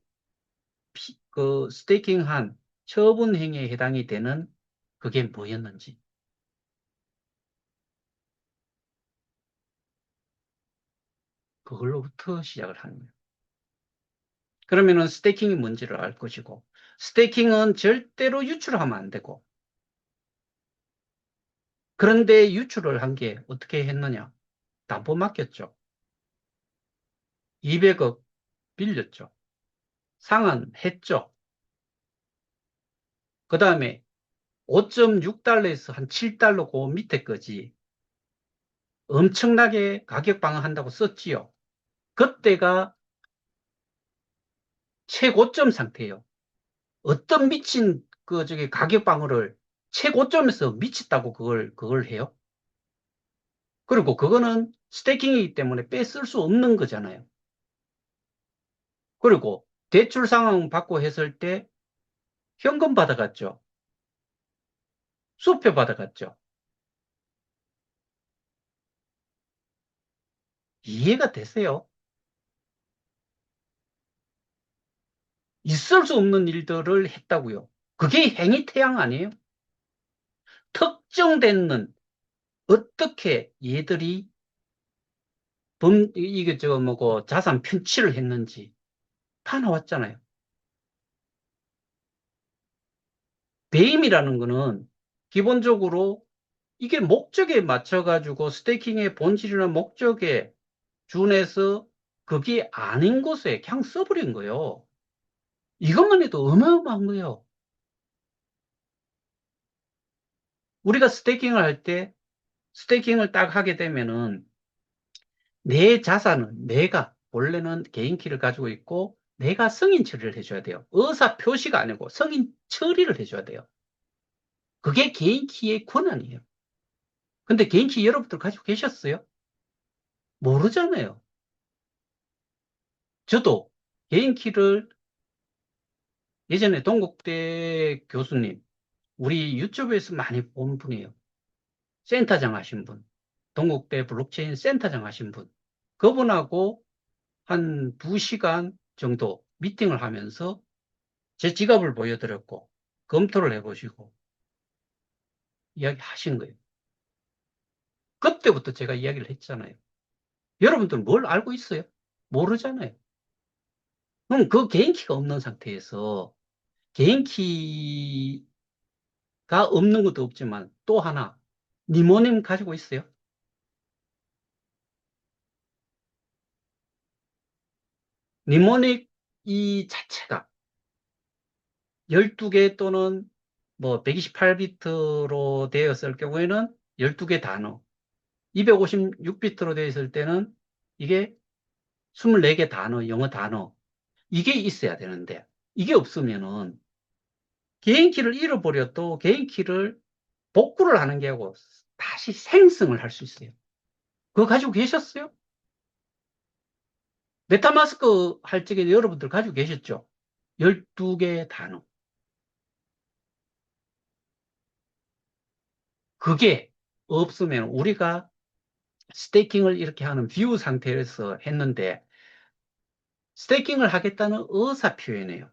[SPEAKER 1] 스테이킹한 처분 행위에 해당이 되는 그게 뭐였는지 그걸로부터 시작을 하는 거예요. 그러면은 스테이킹이 뭔지를 알 것이고 스테이킹은 절대로 유출하면 안 되고 그런데 유출을 한 게 어떻게 했느냐? 담보 맡겼죠. 200억 빌렸죠. 상환했죠. 그 다음에 5.6달러에서 한 7달러 그 밑에 거지. 엄청나게 가격 방어한다고 썼지요. 그때가 최고점 상태예요. 어떤 미친 저기 가격 방어를 최고점에서 미쳤다고 그걸 해요? 그리고 그거는 스테이킹이기 때문에 빼쓸 수 없는 거잖아요. 그리고 대출 상황 받고 했을 때 현금 받아갔죠. 수표 받아갔죠. 이해가 되세요? 있을 수 없는 일들을 했다고요. 그게 행위태양 아니에요? 특정되는 어떻게 얘들이 이게 뭐고 자산 편취를 했는지 다 나왔잖아요. 배임이라는 거는 기본적으로 이게 목적에 맞춰가지고 스테이킹의 본질이나 목적에 준해서 그게 아닌 곳에 그냥 써버린 거예요. 이것만 해도 어마어마한 거예요. 우리가 스테이킹을 할 때 스테이킹을 딱 하게 되면은 내 자산은 내가 원래는 개인 키를 가지고 있고 내가 승인 처리를 해줘야 돼요. 의사 표시가 아니고 승인 처리를 해줘야 돼요. 그게 개인 키의 권한이에요. 근데 개인 키 여러분들 가지고 계셨어요? 모르잖아요. 저도 개인 키를 예전에 동국대 교수님, 우리 유튜브에서 많이 본 분이에요. 센터장 하신 분. 동국대 블록체인 센터장 하신 분. 그분하고 한 2시간 정도 미팅을 하면서 제 지갑을 보여드렸고, 검토를 해보시고, 이야기 하신 거예요. 그때부터 제가 이야기를 했잖아요. 여러분들 뭘 알고 있어요? 모르잖아요. 그럼 그 개인키가 없는 상태에서 개인키가 없는 것도 없지만 또 하나, 니모님 가지고 있어요? 니모닉 이 자체가 12개 또는 뭐 128비트로 되었을 경우에는 12개 단어, 256비트로 되어 있을 때는 이게 24개 단어, 영어 단어, 이게 있어야 되는데, 이게 없으면은 개인키를 잃어버려도 개인키를 복구를 하는 게 아니고 다시 생성을 할 수 있어요. 그거 가지고 계셨어요? 메타마스크 할 적에 여러분들 가지고 계셨죠? 12개 단어. 그게 없으면 우리가 스테이킹을 이렇게 하는 뷰 상태에서 했는데 스테이킹을 하겠다는 의사 표현이에요.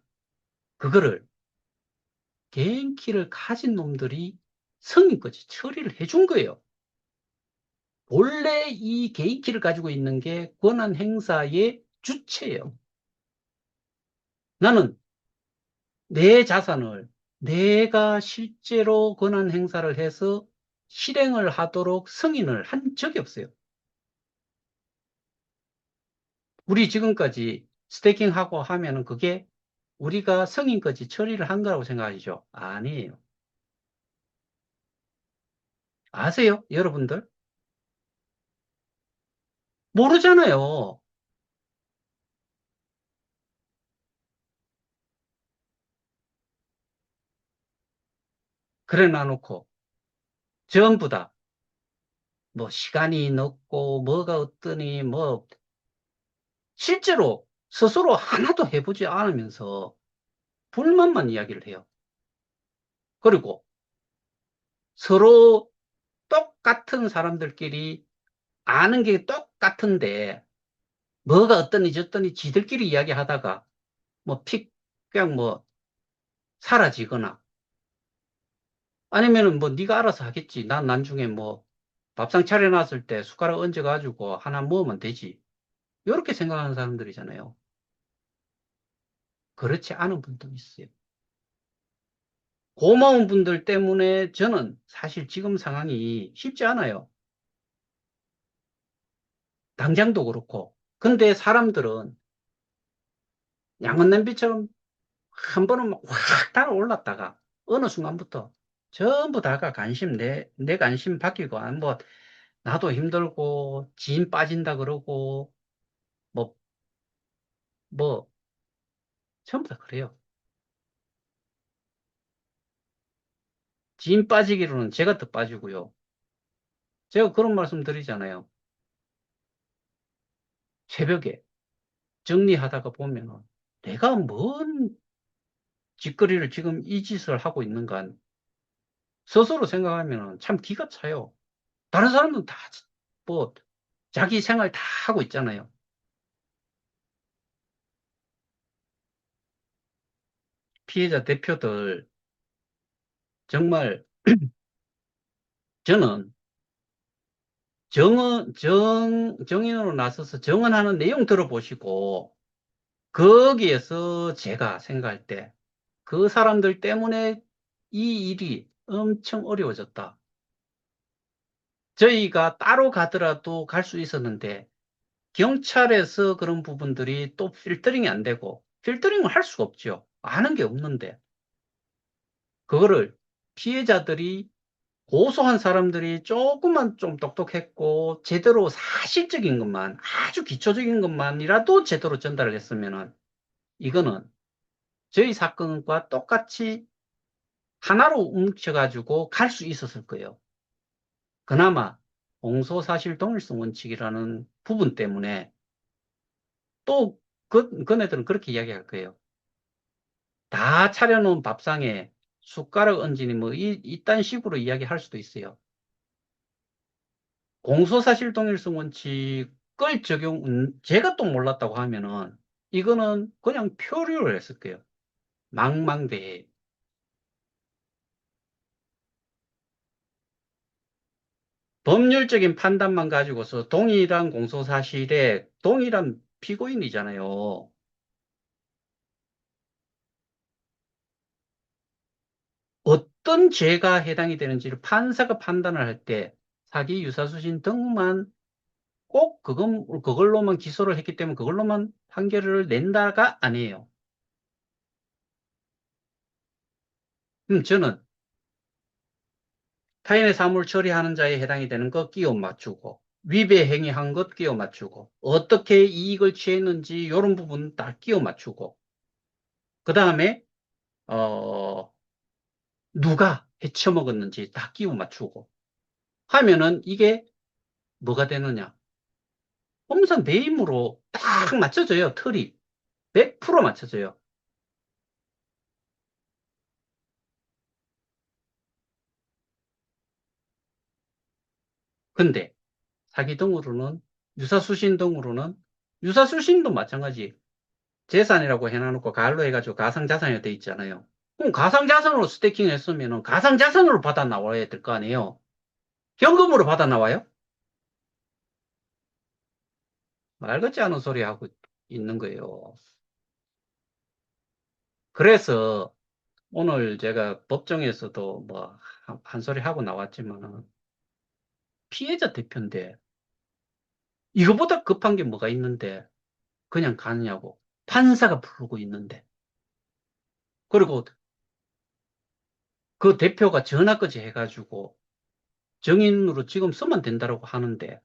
[SPEAKER 1] 그거를 개인키를 가진 놈들이 성인까지 처리를 해준 거예요. 본래 이 개인키를 가지고 있는 게 권한 행사의 주체예요. 나는 내 자산을 내가 실제로 권한 행사를 해서 실행을 하도록 승인을 한 적이 없어요. 우리 지금까지 스테이킹하고 하면은 그게 우리가 승인까지 처리를 한 거라고 생각하시죠? 아니에요. 아세요? 여러분들? 모르잖아요. 그래 놔놓고 전부 다 뭐 시간이 늦고 뭐가 어떠니 뭐 실제로 스스로 하나도 해보지 않으면서 불만만 이야기를 해요. 그리고 서로 똑같은 사람들끼리 아는 게 똑같은데 뭐가 어떠니 저떠니 지들끼리 이야기하다가 뭐 그냥 뭐 사라지거나 아니면은 뭐 네가 알아서 하겠지. 난 나중에 뭐 밥상 차려놨을 때 숟가락 얹어가지고 하나 먹으면 되지. 이렇게 생각하는 사람들이잖아요. 그렇지 않은 분도 있어요. 고마운 분들 때문에 저는 사실 지금 상황이 쉽지 않아요. 당장도 그렇고. 근데 사람들은 양은 냄비처럼 한 번은 확 달아올랐다가 어느 순간부터 전부 다가 내 관심 바뀌고, 아, 뭐, 나도 힘들고, 지인 빠진다 그러고, 뭐, 뭐, 전부 다 그래요. 지인 빠지기로는 제가 더 빠지고요. 제가 그런 말씀 드리잖아요. 새벽에 정리하다가 보면은 내가 뭔 짓거리를 지금 이 짓을 하고 있는가 스스로 생각하면 참 기가 차요. 다른 사람은 다, 뭐, 자기 생활 다 하고 있잖아요. 피해자 대표들, 정말, 저는 정인으로 나서서 정언하는 내용 들어보시고, 거기에서 제가 생각할 때, 그 사람들 때문에 이 일이 엄청 어려워졌다. 저희가 따로 가더라도 갈 수 있었는데, 경찰에서 그런 부분들이 또 필터링이 안 되고, 필터링을 할 수가 없죠. 아는 게 없는데. 그거를 피해자들이 고소한 사람들이 조금만 좀 똑똑했고 제대로 사실적인 것만 아주 기초적인 것만이라도 제대로 전달을 했으면은 이거는 저희 사건과 똑같이 하나로 뭉쳐가지고 갈 수 있었을 거예요. 그나마 공소사실 동일성 원칙이라는 부분 때문에 또 그네들은 그렇게 이야기할 거예요. 다 차려놓은 밥상에 숟가락 얹으니 뭐 이딴 식으로 이야기할 수도 있어요. 공소사실 동일성 원칙을 제가 또 몰랐다고 하면은 이거는 그냥 표류를 했을 거예요. 망망대해. 법률적인 판단만 가지고서 동일한 공소사실에 동일한 피고인이잖아요. 어떤 죄가 해당이 되는지를 판사가 판단을 할 때 사기 유사수신 등만 꼭 그걸로만 기소를 했기 때문에 그걸로만 판결을 낸다가 아니에요. 저는 타인의 사물 처리하는 자에 해당이 되는 거 끼워 맞추고, 위배 행위한 것 끼워 맞추고, 어떻게 이익을 취했는지 이런 부분 다 끼워 맞추고, 그 다음에 누가 해쳐먹었는지 다 끼워 맞추고 하면은 이게 뭐가 되느냐? 엄선 내 힘으로 딱 맞춰져요. 틀이 100% 맞춰져요. 근데 사기 등으로는 유사수신 등으로는 유사수신도 마찬가지. 재산이라고 해놔놓고 가로 해가지고 가상자산이 돼 있잖아요. 그럼 가상자산으로 스태킹 했으면은 가상자산으로 받아 나와야 될 거 아니에요. 현금으로 받아 나와요? 말 같지 않은 소리 하고 있는 거예요. 그래서 오늘 제가 법정에서도 뭐 한 소리 하고 나왔지만 피해자 대표인데 이거보다 급한 게 뭐가 있는데 그냥 가느냐고. 판사가 부르고 있는데. 그리고 그 대표가 전화까지 해가지고 정인으로 지금 쓰면 된다고 하는데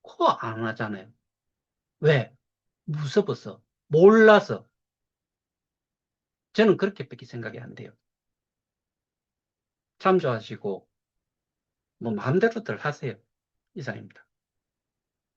[SPEAKER 1] 그거 안 하잖아요. 왜? 무서워서. 몰라서. 저는 그렇게밖에 생각이 안 돼요. 참조하시고 뭐 마음대로들 하세요. 이상입니다.